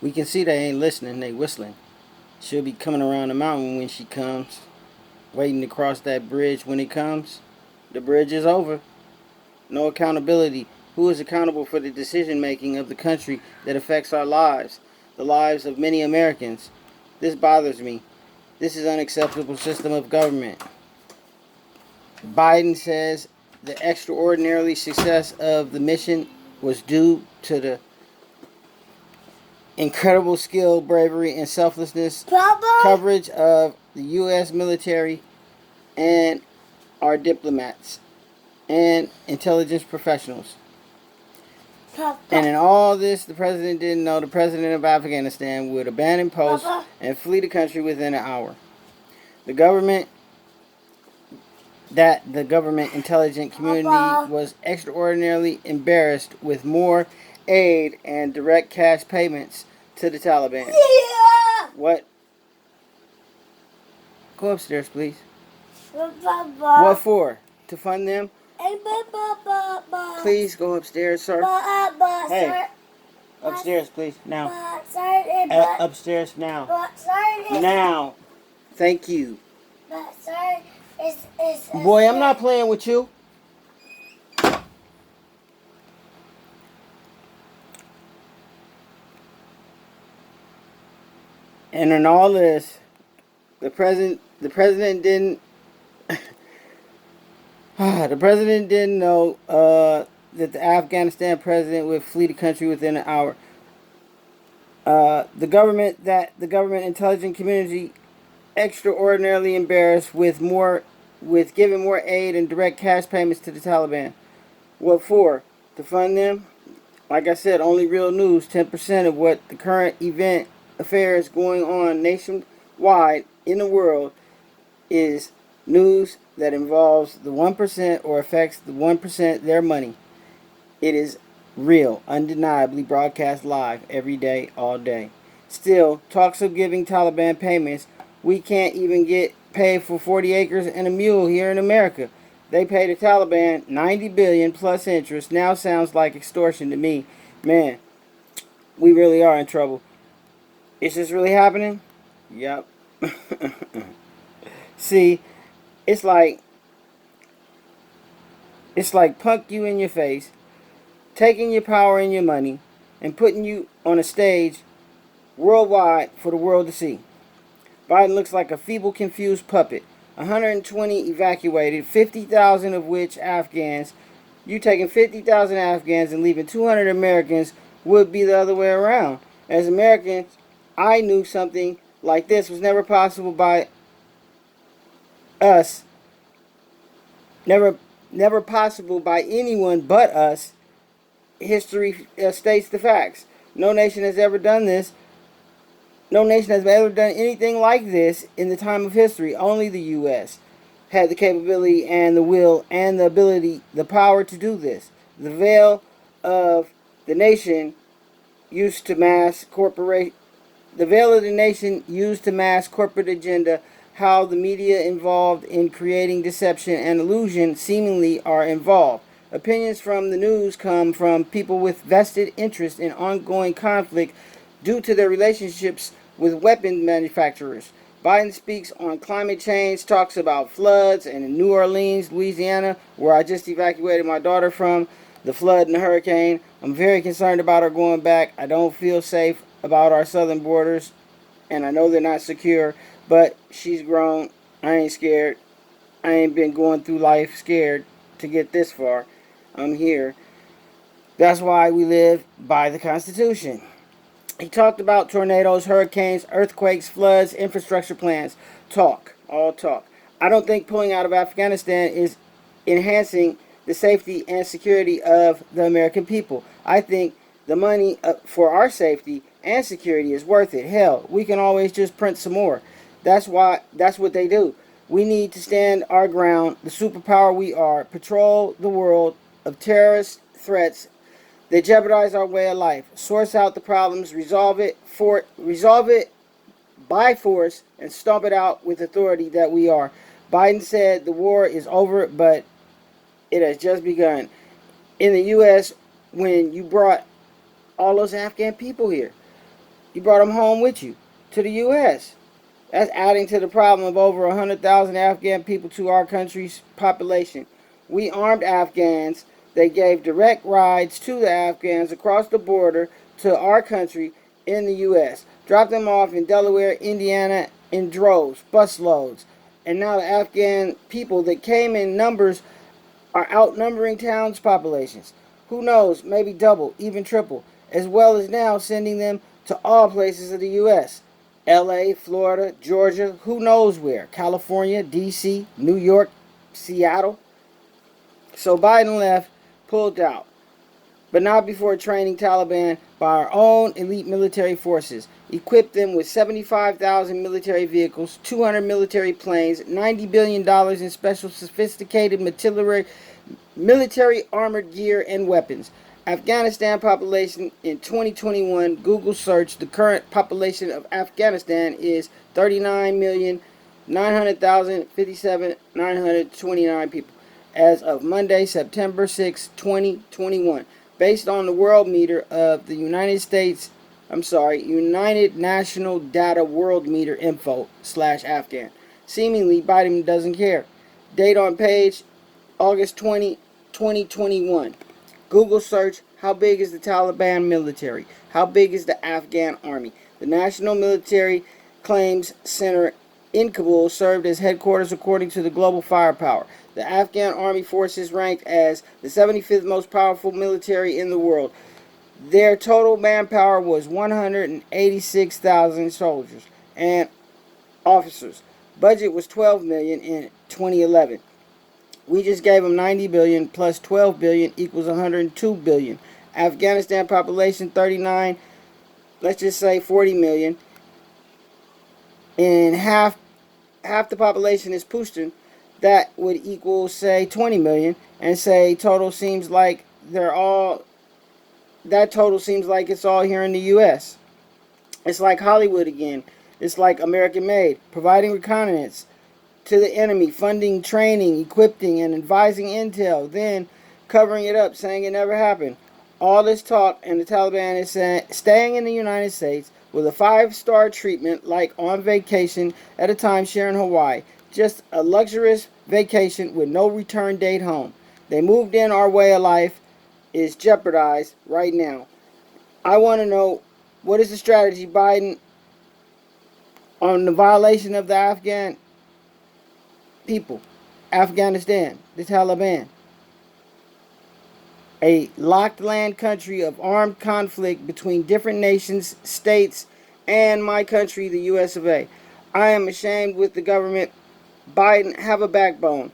We can see they ain't listening, they whistling. She'll be coming around the mountain when she comes, waiting to cross that bridge when it comes. The bridge is over. No accountability. Who is accountable for the decision making of the country that affects our lives, the lives of many Americans? This bothers me. This is an unacceptable system of government. Biden says the extraordinary success of the mission was due to the incredible skill, bravery, and selflessness coverage of the U.S. military and our diplomats and intelligence professionals. And in all this, the president didn't know the president of Afghanistan would abandon posts and flee the country within an hour. The government intelligence community was extraordinarily embarrassed with more aid and direct cash payments to the Taliban. Yeah. What? Go upstairs, please. What for? To fund them? Please go upstairs, sir. Hey, upstairs, please. Now. Upstairs now. Now. Thank you. Boy, I'm not playing with you. And in all this, the president didn't the president didn't know that the Afghanistan president would flee the country within an hour. The government intelligence community extraordinarily embarrassed with giving more aid and direct cash payments to the Taliban. What for? To fund them? Like I said, only real news. 10% of what the current affairs going on nationwide in the world is news that involves the 1% or affects the 1% their money. It is real, undeniably broadcast live every day, all day. Still, talks of giving Taliban payments. We can't even get paid for 40 acres and a mule here in America. They pay the Taliban $90 billion plus interest. Now sounds like extortion to me. Man, we really are in trouble. Is this really happening? Yep. See, it's like punk you in your face, taking your power and your money, and putting you on a stage worldwide for the world to see. Biden looks like a feeble, confused puppet. 120 evacuated, 50,000 of which Afghans. You taking 50,000 Afghans and leaving 200 Americans would be the other way around. As Americans, I knew something like this was never possible by us. Never possible by anyone but us. History states the facts. No nation has ever done this. No nation has ever done anything like this in the time of history. Only the U.S. had the capability and the will and the ability, the power to do this. The veil of the nation used to mass corporate. The veil of the nation used to mass corporate agenda. How the media involved in creating deception and illusion seemingly are involved. Opinions from the news come from people with vested interest in ongoing conflict due to their relationships with weapon manufacturers. Biden speaks on climate change, talks about floods, and in New Orleans, Louisiana, where I just evacuated my daughter from, the flood and the hurricane. I'm very concerned about her going back. I don't feel safe about our southern borders, and I know they're not secure, but she's grown. I ain't scared. I ain't been going through life scared to get this far. I'm here. That's why we live by the Constitution. He talked about tornadoes, hurricanes, earthquakes, floods, infrastructure plans. All talk. I don't think pulling out of Afghanistan is enhancing the safety and security of the American people. I think the money for our safety and security is worth it. Hell, we can always just print some more. That's what they do. We need to stand our ground, the superpower we are, patrol the world of terrorist threats that jeopardize our way of life, source out the problems, resolve it by force, and stomp it out with authority that we are. Biden said the war is over, but it has just begun. In the U.S., when you brought all those Afghan people here, You brought them home with you to the U.S. That's adding to the problem of over 100,000 Afghan people to our country's population. We armed Afghans. They gave direct rides to the Afghans across the border to our country in the U.S. Dropped them off in Delaware, Indiana in droves, busloads. And now the Afghan people that came in numbers are outnumbering towns' populations. Who knows, maybe double, even triple, as well as now sending them to all places of the U.S. LA, Florida, Georgia, who knows where, California, D.C., New York, Seattle. So Biden left, pulled out, but not before training Taliban by our own elite military forces, equipped them with 75,000 military vehicles, 200 military planes, $90 billion in special sophisticated military armored gear and weapons. Afghanistan population in 2021, Google searched the current population of Afghanistan is 39,900,057,929 people as of Monday, September 6, 2021, based on the world meter of the United National Data World Meter Info/Afghan. Seemingly, Biden doesn't care. Date on page, August 20, 2021. Google search, how big is the Taliban military? How big is the Afghan army? The National Military Claims Center in Kabul served as headquarters according to the global firepower. The Afghan army forces ranked as the 75th most powerful military in the world. Their total manpower was 186,000 soldiers and officers. Budget was $12 million in 2011. We just gave them 90 billion plus 12 billion equals 102 billion. Afghanistan population 39, let's just say 40 million. And half the population is Pushtun. That would equal, say, 20 million. And say total seems like it's all here in the U.S. It's like Hollywood again. It's like American Made, providing reconnaissance to the enemy, funding, training, equipping, and advising intel, then covering it up, saying it never happened. All this talk, and the Taliban is staying in the United States with a 5-star treatment like on vacation at a timeshare in Hawaii. Just a luxurious vacation with no return date home. They moved in, our way of life is jeopardized right now. I want to know, what is the strategy, Biden, on the violation of the Afghan people? Afghanistan, the Taliban, a locked land country of armed conflict between different nations, states, and my country, the US of A. I am ashamed with the government. Biden, have a backbone.